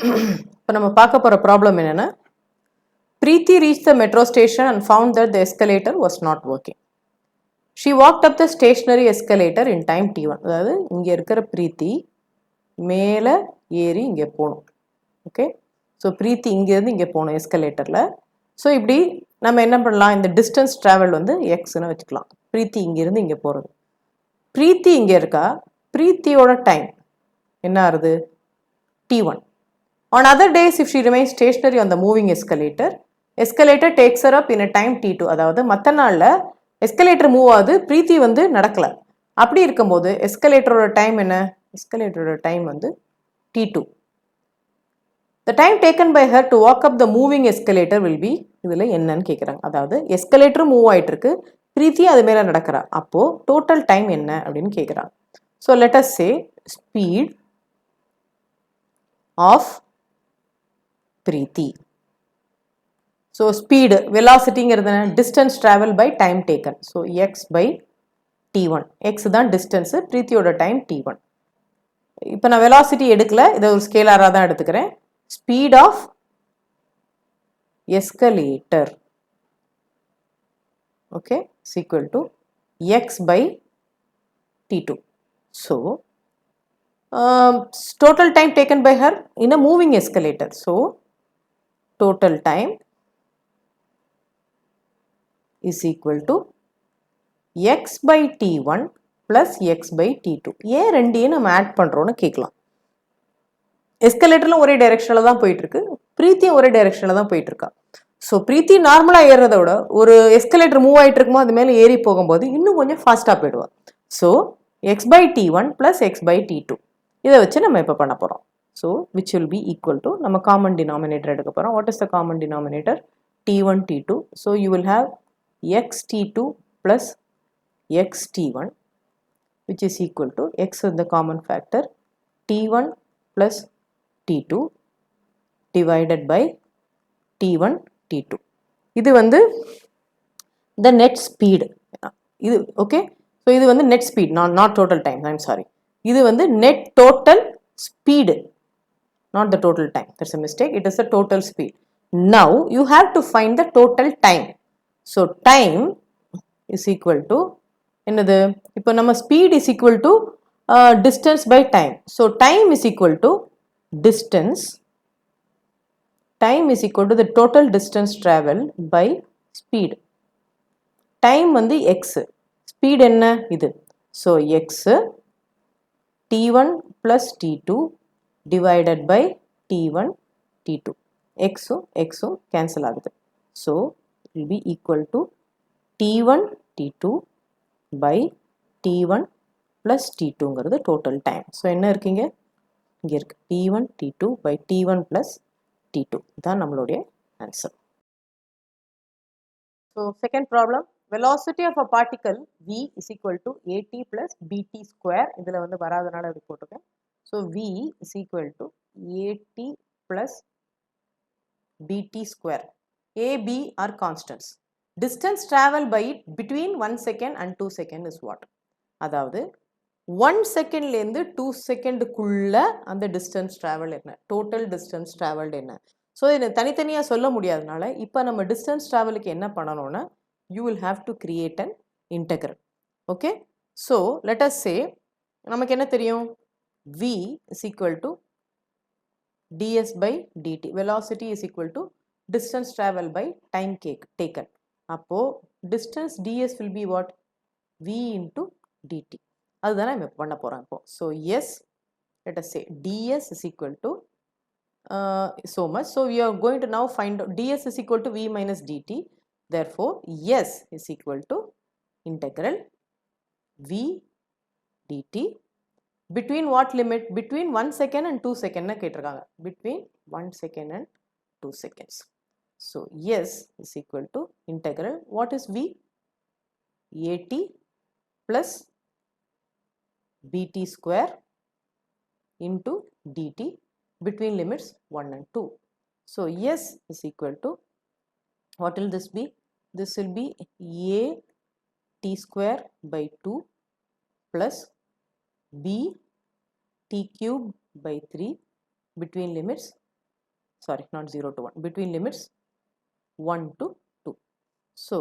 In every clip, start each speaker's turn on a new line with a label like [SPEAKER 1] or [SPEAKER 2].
[SPEAKER 1] இப்போ நம்ம பார்க்க போகிற ப்ராப்ளம் என்னென்னா, Preeti reached the metro station and found that the escalator was not working. She walked up the stationary escalator in time t1. அதாவது இங்கே இருக்கிற பிரீத்தி மேலே ஏறி இங்கே போகணும். ஓகே, ஸோ பிரீத்தி இங்கேருந்து இங்கே போகணும் எஸ்கலேட்டரில். ஸோ இப்படி நம்ம என்ன பண்ணலாம், இந்த டிஸ்டன்ஸ் ட்ராவல் வந்து எக்ஸ்ன்னு வச்சுக்கலாம். பிரீத்தி இங்கேருந்து இங்கே போகிறது. பிரீத்தி இங்கே இருக்கா, பிரீத்தியோட டைம் என்ன ஆகுது, t1. On other days, if she remains stationary on the moving escalator, escalator takes her up in a time t2. அதாவது மற்ற நாளில் எஸ்கலேட்டர் மூவ் ஆகுது, பிரீத்தி வந்து நடக்கலை. அப்படி இருக்கும்போது எஸ்கலேட்டரோட டைம் என்ன, எஸ்கலேட்டரோட டைம் வந்து t2. The time taken by her to walk up the moving escalator will be, இதில் என்னன்னு கேட்குறாங்க. அதாவது எஸ்கலேட்டர் மூவ் ஆகிட்டு இருக்கு, பிரீத்தி அது மேலே நடக்கிறா, அப்போது டோட்டல் டைம் என்ன அப்படின்னு கேட்குறாங்க. So let us say speed of Preeti. So speed, velocity ங்கிறது distance travel by time taken. So x by t1. x தான் distance, பிரீத்தியோட time t1. இப்போ நான் velocity எடுக்கல, இதை ஒரு ஸ்கேலாராக தான் எடுத்துக்கிறேன். Speed of escalator, okay, is equal to x by t2. So total time taken by her in a moving escalator. So total time is equal to x by t1 plus x by t2. ஏன் ரெண்டையும் நம்ம add பண்ணுறோன்னு கேட்கலாம். எஸ்கலேட்டரில் ஒரே டைரெக்ஷனில் தான் போயிட்டுருக்கு, பிரீத்தியும் ஒரே டைரெக்ஷனில் தான் போயிட்டுருக்கா. ஸோ பிரீத்தி நார்மலாக ஏறுறத விட ஒரு எஸ்கலேட்டர் மூவ் ஆகிட்டு இருக்கும்போது அது மேலே ஏறி போகும்போது இன்னும் கொஞ்சம் ஃபாஸ்ட்டாக போயிடுவாள். So x by t1 plus x by t2 இதை வச்சு நம்ம இப்போ பண்ண போகிறோம். So which will be equal to, நம்ம காமன் டினாமினேட்டர் எடுக்க போகிறோம். What is the common denominator, t1 t2. So you will have x t2 plus x t1 which is equal to x is the common factor, t1 plus t2 divided by t1 t2. இது வந்து the net speed. இது okay, so இது வந்து net speed, not total time, I'm sorry. இது வந்து net total speed, not the total time. That's a mistake, it is the total speed. Now you have to find the total time. So time is equal to என்னது, இப்போ நம்ம speed is equal to distance by time. So time is equal to distance, time is equal to the total distance traveled by speed. time வந்து x, speed என்ன இது. So x t1 plus t2 divided by t1 t2. x cancel ஆகுது. So it will be equal to t1 t2 by t1 plus t2ங்கிறது total time. So என்ன இருக்குங்க, இங்கே இருக்கு t1 t2 by t1 plus t2. இதான் நம்மளுடைய answer. So second problem, velocity of a particle v is equal to at plus bt square. இதில் வந்து வராதனால அது போட்டுருக்கேன். So v is equal to at plus bt square. a, b are constants. Distance travel by it between 1 second and 2 second is what? அதாவது 1 செகண்ட்லேருந்து 2 செகண்டுக்குள்ள அந்த distance travel என்ன, total distance travelled என்ன. So இதை தனித்தனியாக சொல்ல முடியாதனால இப்போ நம்ம டிஸ்டன்ஸ் ட்ராவலுக்கு என்ன பண்ணணும்னா, you will have to create an integral. Okay, so let us சே நமக்கு என்ன தெரியும், v is equal to ds by dt. velocity is equal to distance travel by time taken. அப்போ distance ds will be what, v into dt. அதுதான் நம்ம பண்ண போகிறோம் இப்போ. So yes, let us say ds is equal to so much. So we are going to now find out ds is equal to v minus dt. Therefore s is equal to integral v dt between what limit, between 1 second and 2 second னா கேட்டிருக்காங்க, between 1 second and 2 seconds. So s is equal to integral, what is v, at plus bt square into dt between limits 1 and 2. So s is equal to, what will this be, this will be a t square by 2 plus b t cube by 3 between limits sorry, not 0 to 1, between limits 1 to 2. So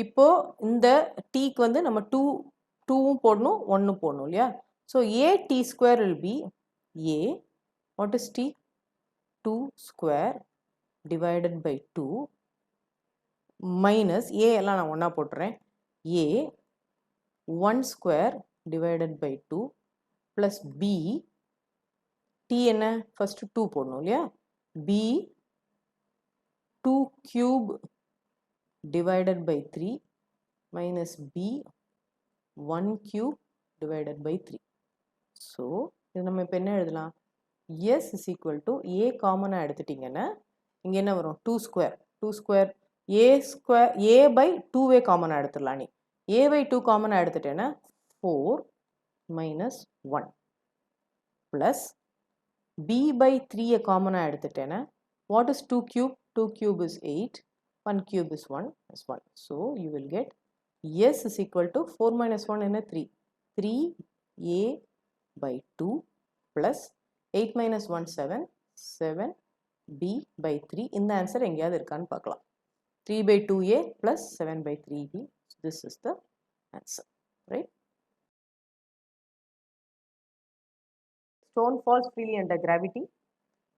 [SPEAKER 1] இப்போ இந்த tக்கு வந்து நம்ம 2 போடணும் 1 போடணும் இல்லையா? So a t square will be a, what is t? 2 square divided by 2 minus a எல்லாம் நான் ஒண்ணா போட்டுறேன், a 1 square divided by 2 plus b, t என்ன first 2 போடணும் இல்லையா? b 2 cube divided by 3 minus b 1 cube divided by 3. So இது நம்ம இப்போ என்ன எழுதலாம்? s is equal to a காமனாக எடுத்துட்டிங்கன்னா இங்கே என்ன வரும்? 2 square a square a by 2 காமனாக எடுத்துடலாம். நீ a by 2 காமனாக எடுத்துட்டேன்னா 4 minus 1 plus b by 3 காமனாக எடுத்துட்டேன்னா what is 2 cube? 2 cube is 8, 1 cube is 1 is 1. So you will get s is equal to 4 minus 1 என்ன 3, 3a by 2 plus 8 minus 1 7, 7b by 3. இந்த answer எங்கேயாவது இருக்கான்னு பார்க்கலாம். 3 by 2a plus 7 by 3b. This is the answer, right? Stone falls freely under gravity.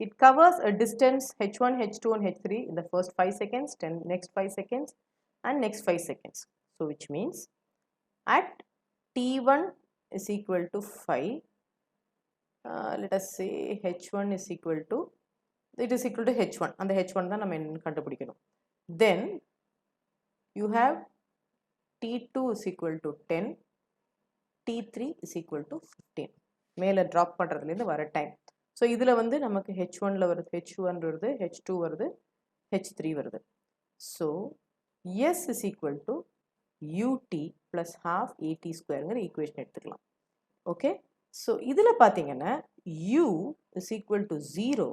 [SPEAKER 1] It covers a distance h1, h2 and h3 in the first 5 seconds, next 5 seconds and next 5 seconds. So which means at t1 is equal to 5, let us say h1 is equal to, it is equal to h1, and the h1 தான் நம்ம என்ன கண்டுபிடிக்கணும். Then you have t2 is equal to 10, t3 is equal to 15. மேலே drop பண்ணுறதுலேருந்து வர time. So இதில் வந்து நமக்கு h1ல வருது, h1 வருது, h2 வருது, h3 வருது. So s is equal to ut plus half at ஸ்கொயருங்கிற ஈக்குவேஷன் எடுத்துக்கலாம். ஓகே, ஸோ இதில் பார்த்தீங்கன்னா u is equal to 0.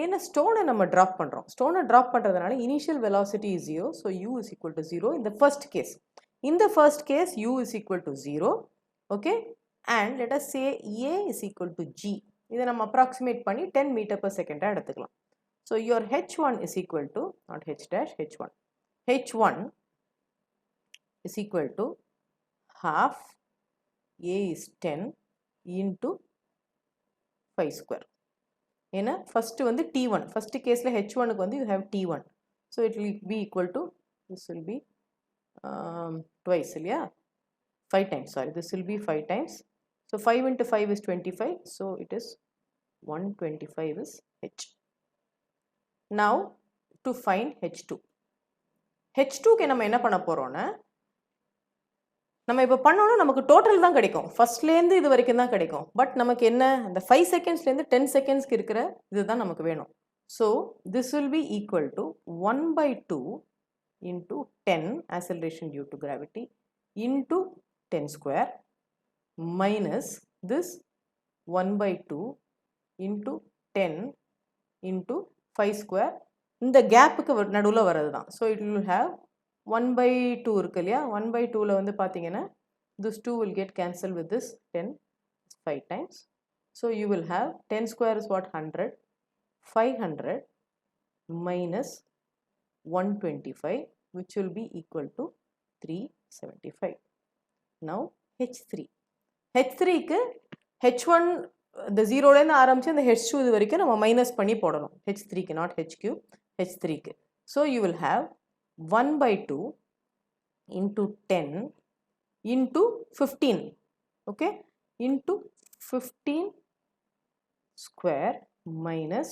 [SPEAKER 1] ஏன்னா ஸ்டோனை நம்ம ட்ராப் பண்ணுறோம். ஸ்டோனை ட்ராப் பண்ணுறதுனால initial velocity is 0. So u is equal to 0 in the first case. In the first case u is equal to 0. Okay, and let us say a is equal to g. இதை நம்ம approximate பண்ணி 10 meter per second எடுத்துக்கலாம். So your h1 is equal to, not h dash, h1. h1 is equal to half a is 10 into 5 square. ஏன்னா first வந்து t1, first caseல h1க்கு வந்து you have t1. So it will be equal to, this will be twice இல்லையா, 5 times, sorry, this will be 5 times. So 5 into 5 is 25, so it is 125 is h. Now to find h2. h2க்கு நம்ம என்ன பண்ண போறோம்னா, நம்ம இப்போ பண்ணோம்னா நமக்கு total தான் கிடைக்கும், ஃபர்ஸ்ட்லேருந்து இது வரைக்கும் தான் கிடைக்கும். பட் நமக்கு என்ன, அந்த 5 செகண்ட்ஸ்லேருந்து 10 செகண்ட்ஸ்க்கு இருக்கிற இதுதான் நமக்கு வேணும். So this will be equal to 1/2 into 10 acceleration due to gravity into 10 square minus this 1/2 into 10 into 5 square. இந்த கேப்புக்கு நடுவில் வர்றது தான். ஸோ இட் வில் ஹாவ் 1/2 இருக்கு இல்லையா, 1/2ல வந்து பார்த்தீங்கன்னா this 2 will get cancelled with this 10 5 times. So you will have 10 square is what, 100, 500 minus 125, which will be equal to 375. Now h3. h3க்கு h1 இந்த 0லேருந்து ஆரம்பிச்சு இந்த h2 இது வரைக்கும் நம்ம மைனஸ் பண்ணி போடணும். h3க்கு, not h3, h3க்கு. So you will have 1/2 into 10 into 15, okay, into 15 square minus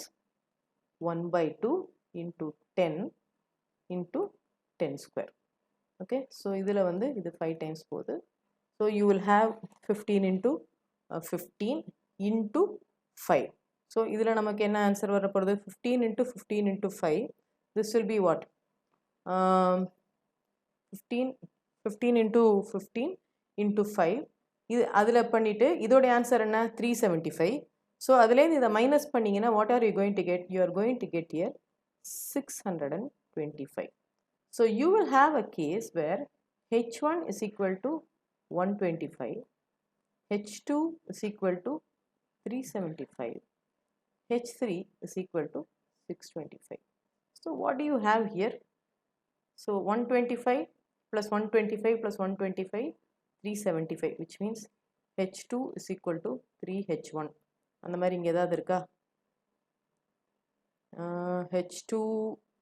[SPEAKER 1] 1/2 into 10 into 10 square. Okay, so இதில் வந்து இது 5 times போகுது. So you will have 15 into 15 into 5. So இதில் நமக்கு என்ன ஆன்சர் வர போகிறது, 15 into 15 into 5. This will be what, 15 into 15 into 5. இது அதில் பண்ணிவிட்டு இதோட ஆன்சர் என்ன, 375. ஸோ அதுலேருந்து இதை மைனஸ் பண்ணிங்கன்னா what are you going to get? You are going to get here 625. So you will have a case where h1 is equal to 125, h2 is equal to 375, h3 is equal to 625. So what do you have here? So 125 plus 125 plus 125, 375, which means h2 is equal to 3h1. அந்த மாதிரி இங்க ஏதாவது இருக்கா? h2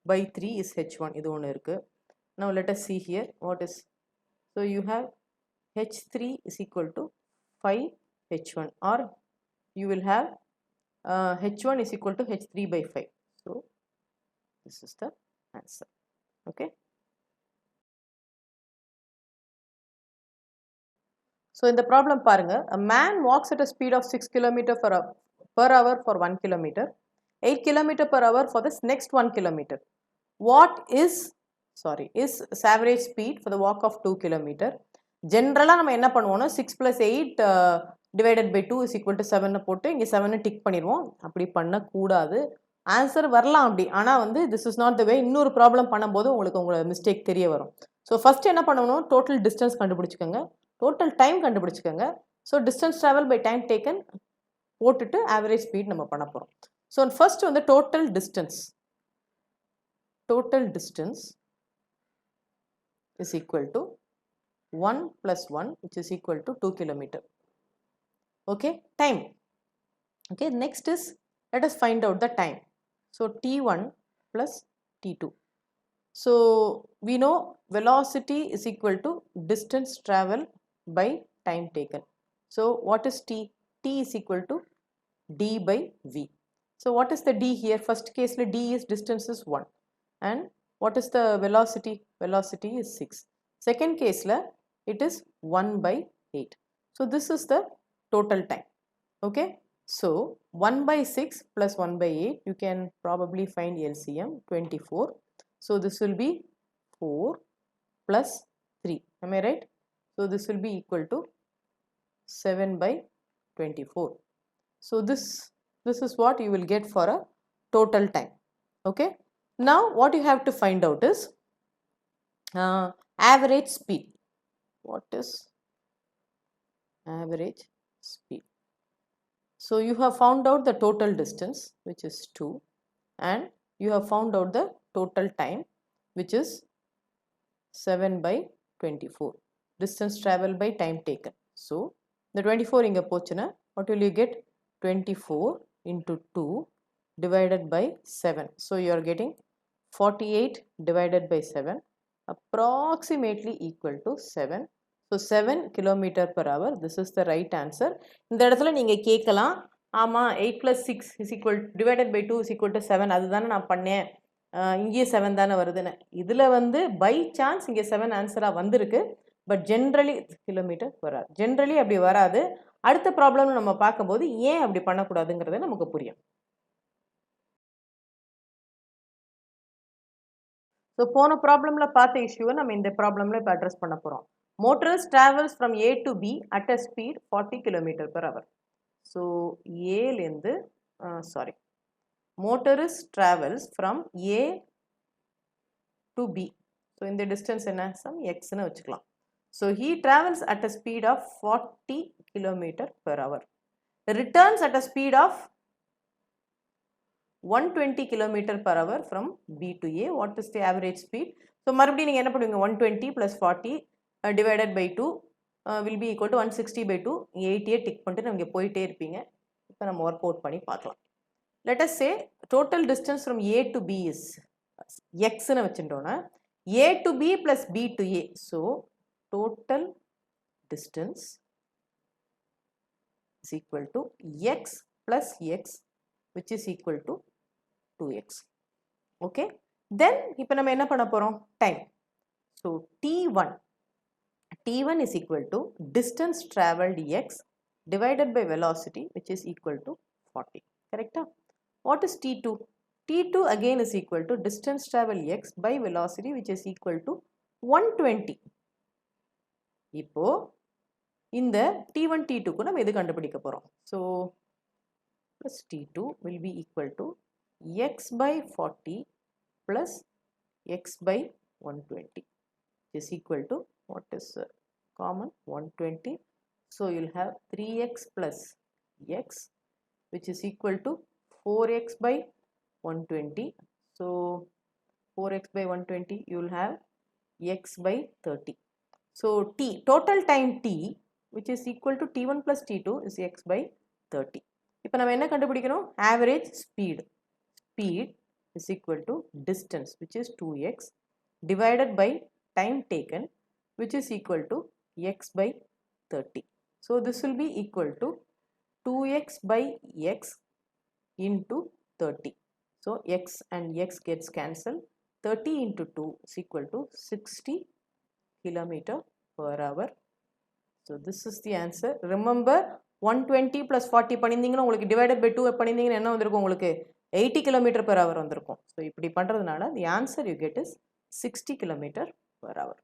[SPEAKER 1] by 3 is h1. இது ஒன்று இருக்கு. Now let us see here what is. So you have h3 is equal to 5h1, or you will have h1 is equal to h3 by 5. So this is the answer. Okay. So in the problem பாருங்க, a man walks at a speed of 6 km per hour for 1 km, 8 km per hour for this next 1 km. What is average speed for the walk of 2 km? ஜென்ரலாக நம்ம என்ன பண்ணுவோம்னா 6 plus 8 divided by 2 is equal to 7 போட்டு இங்கே 7 tick பண்ணிடுவோம். அப்படி பண்ணக்கூடாது. Answer வரலாம் அப்படி, ஆனால் வந்து திஸ் இஸ் நாட் த வே. இன்னொரு ப்ராப்ளம் பண்ணும்போது உங்களோட மிஸ்டேக் தெரிய வரும். ஸோ ஃபர்ஸ்ட் என்ன பண்ணணும், டோட்டல் டிஸ்டன்ஸ் கண்டுபிடிச்சிக்கோங்க, டோட்டல் டைம் கண்டுபிடிச்சிக்கோங்க. So distance travel by time taken போட்டுட்டு ஆவரேஜ் ஸ்பீட் நம்ம பண்ண போகிறோம். ஸோ ஃபர்ஸ்ட் வந்து total distance is equal to 1 plus 1, which is equal to 2 km. Okay, time. Okay, next is, let us find out the time. So t1 plus t2. So we know velocity is equal to distance travel by time taken. So what is t? T is equal to d by v. So what is the d here? First case d is distance is 1, and what is the velocity? Velocity is 6. Second case it is 1 by 8. So this is the total time. Okay, so 1 by 6 plus 1 by 8, you can probably find LCM 24. So this will be 4 plus 3. Am I right? So this will be equal to 7 by 24. So this is what you will get for a total time. Okay, now what you have to find out is average speed. What is average speed? So you have found out the total distance, which is 2, and you have found out the total time, which is 7 by 24. Distance travel by time taken. So the 24 inga pochuna, what will you get? 24 into 2 divided by 7. So you are getting 48 divided by 7, approximately equal to 7. So 7 km per hour. This is the right answer. இந்த இடத்துல நீங்கள் கேட்கலாம், ஆமாம் 8 plus 6 is equal divided by 2 is equal to 7, அதுதானே நான் பண்ணேன், இங்கே 7 தானே வருதுன்னு. இதில் வந்து பை சான்ஸ் இங்கே 7 ஆன்சராக வந்திருக்கு. பட் ஜென்ரலி கிலோமீட்டர் வராது, ஜென்ரலி அப்படி வராது. அடுத்த ப்ராப்ளம் நம்ம பார்க்கும்போது ஏன் அப்படி பண்ணக்கூடாதுங்கிறது நமக்கு புரியும். ஸோ போன ப்ராப்ளமில் பார்த்த இஷ்யூவை நம்ம இந்த ப்ராப்ளமில் இப்போ அட்ரஸ் பண்ண போகிறோம். Motorist travels from A to B at a speed 40 km per hour. So A motorist travels from A to B. So in the distance என்ன some x னு வச்சுக்கலாம். So he travels at a speed of 40 km per hour. Returns at a speed of 120 km per hour from B to A. What is the average speed? So மறுபடியும் நீங்கள் என்ன பண்ணுவீங்க, 120 plus 40 divided by 2 will be equal to 160 by 2. 88 tick பண்ணிட்டு நம்ம போயிட்டே இருப்பீங்க. இப்போ நம்ம ஒர்க் அவுட் பண்ணி பார்க்கலாம். Let us say total distance from A to B is x னு வச்சுட்டோம்னா A to B plus B to A. So total distance is equal to x plus x, which is equal to 2x. Okay, then இப்போ நம்ம என்ன பண்ண போகிறோம், time. So T1 is equal to distance traveled x divided by velocity, which is equal to 40. Correct? What is T2? T2 again is equal to distance traveled x by velocity, which is equal to 120. இப்போ இந்த T1 T2 க்கு நம்ம எது கண்டுபிடிக்க போறோம்? So plus T2 will be equal to x by 40 plus x by 120 is equal to, what is common, 120. So you'll have 3x plus x, which is equal to 4x by 120. So 4x by 120, you will have x by 30. So t, total time t, which is equal to t1 plus t2 is x by 30. இப்போ நம்ம என்ன கண்டுபிடிக்கணும்? Average speed. Speed is equal to distance, which is 2x, divided by time taken, which is equal to x by 30. So this will be equal to 2x by x into 30. So x and x gets cancelled. 30 into 2 is equal to 60 kilometer per hour. So this is the answer. Remember 120 plus 40 பண்ணிருந்தீங்கன்னா உங்களுக்கு divided by 2 பண்ணிருந்தீங்கன்னா என்ன வந்திருக்கும்? உங்களுக்கு 80 kilometer per hour வந்திருக்கும். So இப்படி பண்றதுனால the answer you get is 60 kilometer per hour.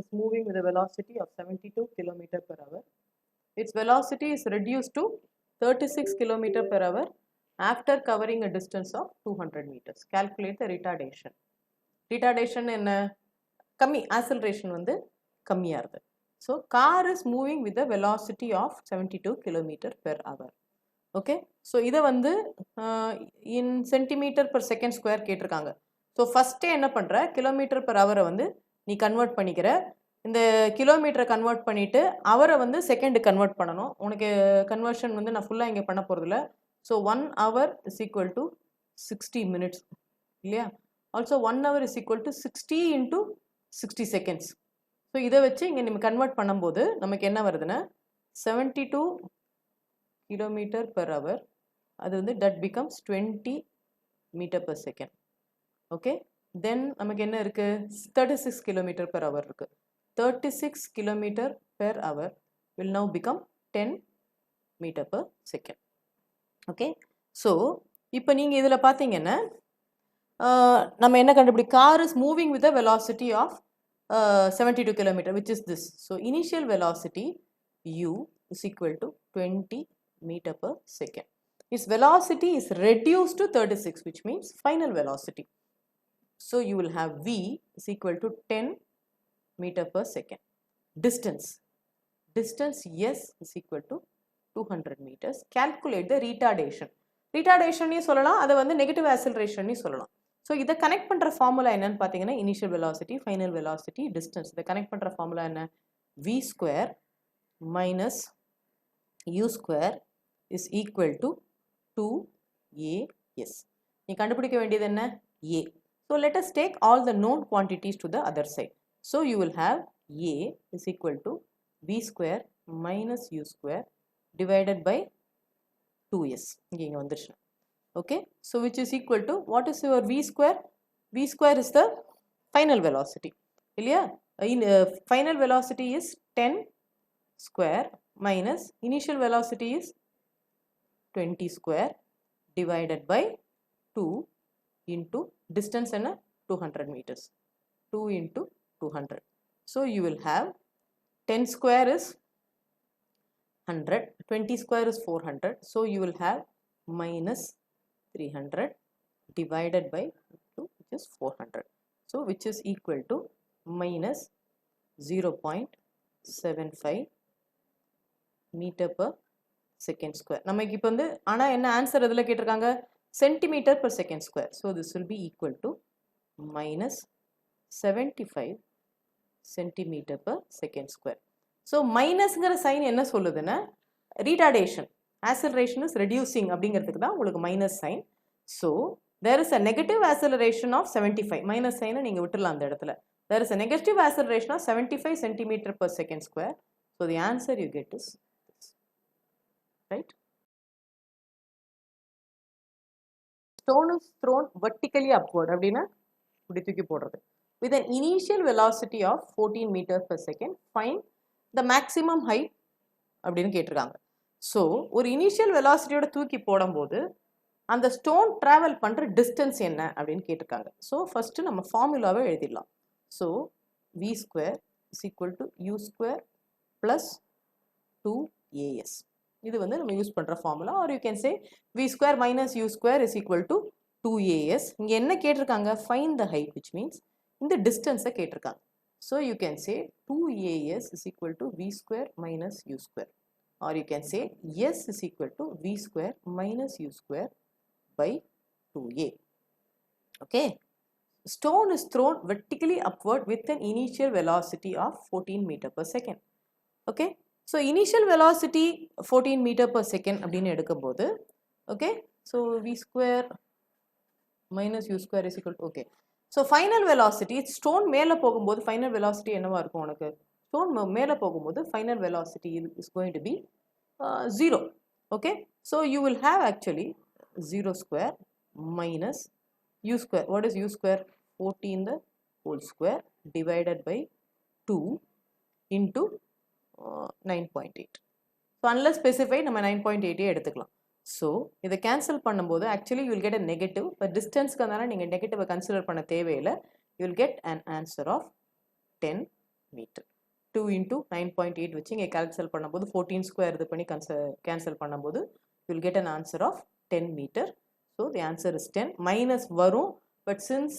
[SPEAKER 1] Is moving with a velocity of 72 kilometer per hour. Its velocity is reduced to 36 kilometer per hour after covering a distance of 200 meters. Calculate the retardation. Retardation என்ன? கம்மி, acceleration வந்து கம்மியா இருக்கு. So car is moving with a velocity of 72 kilometer per hour. Okay, so இதை வந்து in centimeter per second square கேட்டிருக்காங்க. So first என்ன பண்ற, kilometer per hour வந்து நீ கன்வெர்ட் பண்ணிக்கிற. இந்த கிலோமீட்டரை கன்வெர்ட் பண்ணிட்டு அவரை வந்து செகண்ட் கன்வெர்ட் பண்ணணும். உனக்கு கன்வர்ஷன் வந்து நான் ஃபுல்லாக இங்கே பண்ண போகிறதில்ல. So 1 hour is equal to 60 minutes இல்லையா? Also 1 hour is equal to 60 into 60 seconds. So இதை வச்சு இங்கே நம்ம கன்வெர்ட் பண்ணும்போது நமக்கு என்ன வருதுன்னா 72 kilometer per hour, அது வந்து that becomes 20 meter per second. Okay, தென் நமக்கு என்ன இருக்கு? 36 kilometer per hour இருக்கு. 36 kilometer per hour will now become 10 meter per second. Okay, so இப்போ நீங்க இதுல பாத்தீங்கன்னா நம்ம என்ன கண்டுபிடி, car is moving with a velocity of 72 kilometer, which is this. So initial velocity u is equal to 20 meter per second. Its velocity is reduced to 36, which means final velocity. So you will have v is equal to 10 meter per second. Distance s is equal to 200 meters. Calculate the retardation. Retardation நீ சொல்லலாம், அதை வந்து negative acceleration நீ சொல்லலாம். So இதை connect பண்ற formula என்னன்னு பார்த்தீங்கன்னா initial velocity, final velocity, distance. இதை கனெக்ட் பண்ற ஃபார்முலா என்ன? v square minus u square is equal to 2as. நீ கண்டுபிடிக்க வேண்டியது என்ன? a. So let us take all the known quantities to the other side. So you will have a is equal to v square minus u square divided by 2s. இங்க வந்துருச்சு. Okay, so which is equal to, what is your v square? V square is the final velocity. இல்லையா? Final velocity is 10 square minus initial velocity is 20 square divided by 2 into distance என்ன? 200 meters. 2 into 200. So you will have 10 square is 100, 20 square is 400. So you will have minus 300 divided by 2, which is 400. So which is equal to minus 0.75 meter per second square. நமக்கு இப்போ வந்து ஆனா என்ன answer எதுல கேட்டிருக்காங்க? centimeter per second square. So this will be equal to minus 75 centimeter per second square. So minusங்கிற sign என்ன சொல்லுதுன்னா retardation, acceleration is reducing அப்படிங்கிறதுக்கு தான் உங்களுக்கு minus sign. So there is a negative acceleration of 75. Minus சைனை நீங்க விட்டுறலாம் அந்த இடத்துல. There is a negative acceleration of 75 centimeter per second square. So the answer you get is this. Right? Stone is thrown vertically upward அப்படின்னா இப்படி தூக்கி போடுறது. With an initial velocity of 14 meters per second, find the maximum height அப்படின்னு கேட்டிருக்காங்க. So ஒரு initial வெலாசிட்டியோட தூக்கி போடும்போது அந்த ஸ்டோன் ட்ராவல் பண்ணுற டிஸ்டன்ஸ் என்ன அப்படின்னு கேட்டிருக்காங்க. ஸோ ஃபஸ்ட்டு நம்ம ஃபார்முலாவை எழுதிடலாம். So v square is equal to u square plus 2as. இது வந்து நம்ம யூஸ் பண்ணுற ஃபார்முலா. Or you can say v square minus u square is equal to 2as. இங்கே என்ன கேட்டிருக்காங்க? Find the height, which means இந்த டிஸ்டன்ஸை கேட்டிருக்காங்க. So you can say 2as is equal to v square minus u square. or you can say S is equal to V square minus U square by 2A. Okay. Stone is thrown vertically upward with an initial velocity of 14 meter per second. Okay. So initial velocity 14 meter per second அப்படின்னு எடுக்கும்போது okay, so V square minus U square is equal to okay. So final velocity, stone மேல போகும்போது final velocity என்னவா இருக்கும் உனக்கு? Stone மேல போகும்போது final velocity is going to be 0. Okay. So you will have actually 0 square minus U square. What is U square? 14 the whole square divided by 2 into 9.8. So unless specified, நம்ம 9.8 எடுத்துக்கலாம். So இதை cancel பண்ணும்போது actually you will get a negative, but distance கனால நீங்க negative consider பண்ண தேவையில்லை. You will get an answer of 10 meter. 2 into 9.8 வச்சு இங்கே cancel பண்ணும்போது 14 square இது பண்ணி cancel பண்ணும்போது you will get an answer of 10 meter. So the answer is 10. Minus வரும், but since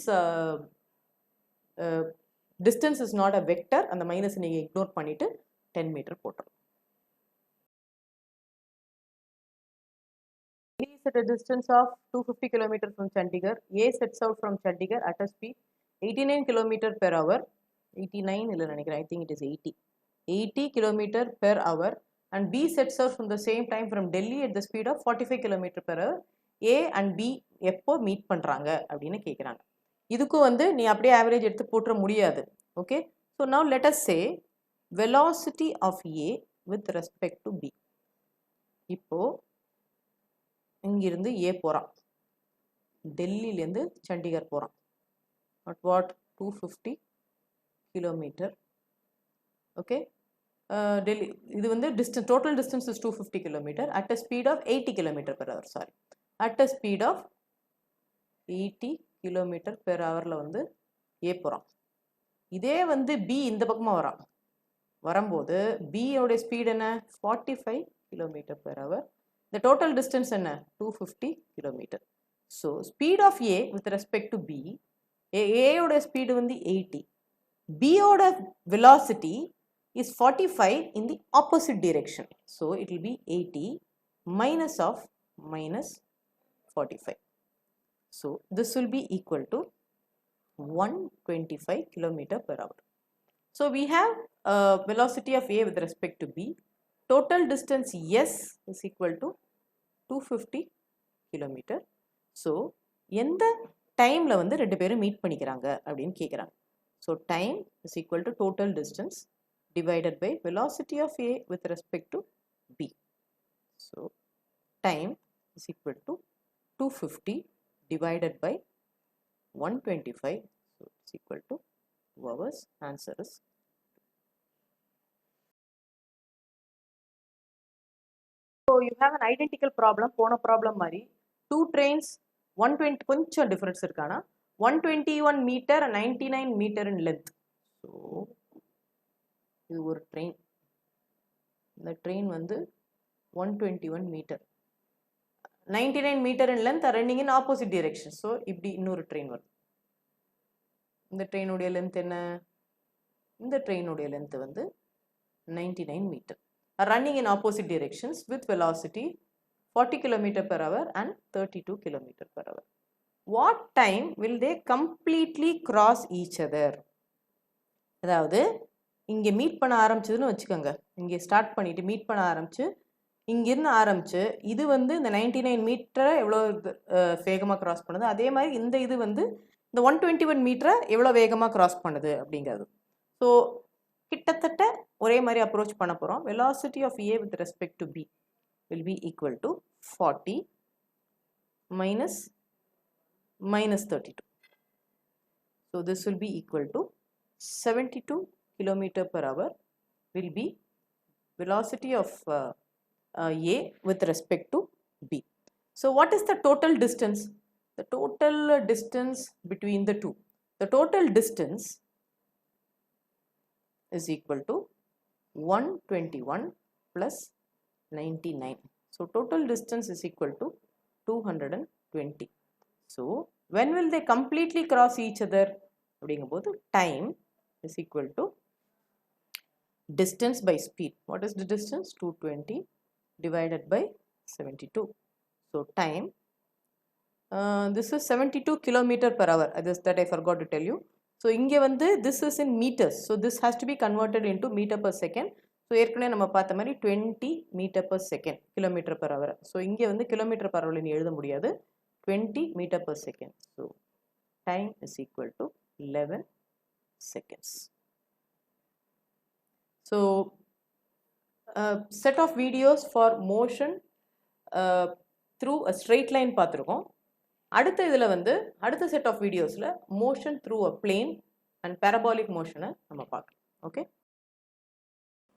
[SPEAKER 1] distance is not a vector, அந்த minus நீங்க ignore பண்ணிட்டு 10 meter போட்டுரும். A is at a distance of 250 km from Chandigarh. A sets out from Chandigarh at a speed 89 km per hour. 89 இல்ல நினைக்கிறேன், I think it is 80 km per hour, and B sets out from the same time from Delhi at the speed of 45 km per hour. A and B எப்போ meet பண்றாங்க அப்படின்னு கேக்குறாங்க. இதுக்கு வந்து நீ அப்படியே ஆவரேஜ் எடுத்து போட்டுற முடியாது. Okay, so now let us say velocity of A with respect to B. இப்போ இங்கிருந்து A போறான், டெல்லியிலேருந்து சண்டிகர் போறான் at what 250 kilometer. okay, Delhi இது வந்து distance, total distance is 250 kilometer at a speed of 80 kilometer per hour. Sorry, at a speed of 80 kilometer per hourல வந்து A போறான். இதே வந்து B இந்த பக்கமா வரான், வரும்போது B ஓட ஸ்பீட் என்ன 45 kilometer per hour. The total distance என்ன 250 kilometer. So speed of A with respect to B, A ஓட ஸ்பீட் வந்து 80, B ஓட velocity is 45 in the opposite direction. So it will be 80 minus of minus 45. So this will be equal to 125 kilometer per hour. So we have velocity of A with respect to B. Total distance S is equal to 250 kilometer. So எந்த டைம்ல வந்து ரெண்டு பேரும் meet பண்ணிக்கிறாங்க அப்படின்னு கேக்குறாங்க. So time is equal to total distance divided by velocity of A with respect to B. So time is equal to 250 divided by 125. So it's equal to 2 hours. Answer is. So you have an identical problem. போன problem மாதிரி 2 trains 120 கொஞ்சம் difference இருக்கானா 121 meter and 99 meter in length. So இது ஒரு train, இந்த train வந்து 121 meter 99 meter in length are running in opposite direction. So இப்படி இன்னொரு train வரும். இந்த train உடைய length என்ன, இந்த train உடைய length வந்து 99 meter are running in opposite directions with velocity 40 km per hour and 32 km per hour. What time will they completely cross each other? அதாவது இங்கே மீட் பண்ண ஆரம்பிச்சதுன்னு வச்சுக்கோங்க, இங்கே ஸ்டார்ட் பண்ணிட்டு மீட் பண்ண ஆரம்பிச்சு இங்கிருந்து ஆரம்பிச்சு இது வந்து இந்த 99 மீட்டரை எவ்வளோ வேகமாக கிராஸ் பண்ணுது, அதே மாதிரி இந்த இது வந்து இந்த 121 மீட்டரை எவ்வளோ வேகமாக கிராஸ் பண்ணுது அப்படிங்கிறது. ஸோ கிட்டத்தட்ட ஒரே மாதிரி அப்ரோச் பண்ண போகிறோம். velocity of A with respect to B will be equal to 40 minus 32. So this will be equal to 72 kilometer per hour will be velocity of A with respect to B. So what is the total distance? The total distance between the two. The total distance is equal to 121 plus 99. So total distance is equal to 220. So when will they completely cross each other? அப்படிங்கும்போது time is equal to distance by speed. What is the distance? 220 divided by 72. So time, this is 72 kilometer per hour. That I forgot to tell you. So inge vandu this is in meters. So this has to be converted into meter per second. So ஏற்கனவே நம்ம பார்த்த மாதிரி 20 meter per second, kilometer per hour. So இங்கே வந்து kilometer per hour நீ எழுத முடியாது, 20 meter per second. So time is equal to 11 seconds. So set of videos for motion through a straight line பார்த்துருக்கோம். அடுத்த இதில் வந்து அடுத்த செட் ஆஃப் வீடியோஸில் motion through a plane and parabolic motion நம்ம பார்க்கலாம். ஓகே.